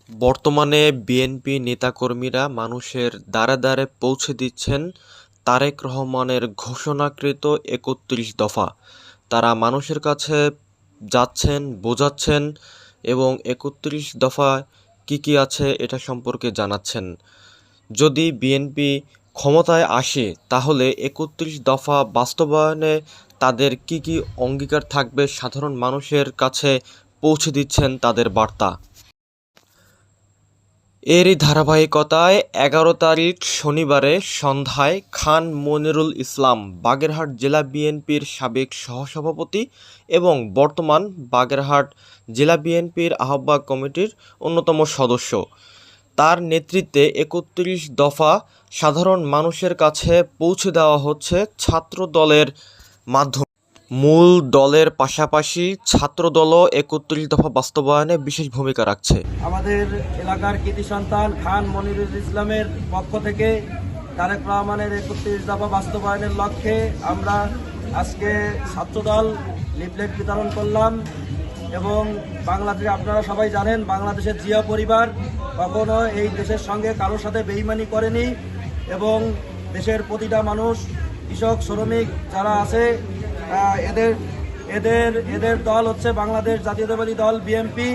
বর্তমানে বিএনপি নেতাকর্মীরা মানুষের দ্বারে দ্বারে পৌঁছে দিচ্ছেন তারেক রহমানের ঘোষণাকৃত ৩১ দফা। তারা মানুষের কাছে যাচ্ছেন, বোঝাচ্ছেন এবং ৩১ দফায় কী কী আছে এটা সম্পর্কে জানাচ্ছেন। যদি বিএনপি ক্ষমতায় আসে তাহলে ৩১ দফা বাস্তবায়নে তাদের কী কী অঙ্গীকার থাকবে সাধারণ মানুষের কাছে পৌঁছে দিচ্ছেন তাদের বার্তা। এরই ধারাবাহিকতায় ১১ তারিখ শনিবারে সন্ধ্যায় খান মনিরুল ইসলাম বাগেরহাট জেলা বিএনপির সাবেক সহসভাপতি এবং বর্তমান বাগেরহাট জেলা বিএনপির আহ্বায়ক কমিটির অন্যতম সদস্য, তার নেতৃত্বে ৩১ দফা সাধারণ মানুষের কাছে পৌঁছে দেওয়া হচ্ছে ছাত্র দলের মাধ্যমে। মূল দলের পাশাপাশি ছাত্রদলও ৩১ দফা বাস্তবায়নে বিশেষ ভূমিকা রাখছে। আমাদের এলাকার কৃতি সন্তান খান মনিরুল ইসলামের পক্ষ থেকে তারেক রহমানের ৩১ দফা বাস্তবায়নের লক্ষ্যে আমরা আজকে ছাত্রদল লিফলেট বিতরণ করলাম। এবং বাংলাদেশে আপনারা সবাই জানেন, বাংলাদেশের জিয়া পরিবার কখনো এই দেশের সঙ্গে কারোর সাথে বেইমানি করেনি এবং দেশের প্রতিটা মানুষ, কৃষক, শ্রমিক যারা আছে, এদের এদের এদের দল হচ্ছে বাংলাদেশ জাতীয়তাবাদী দল বিএনপি।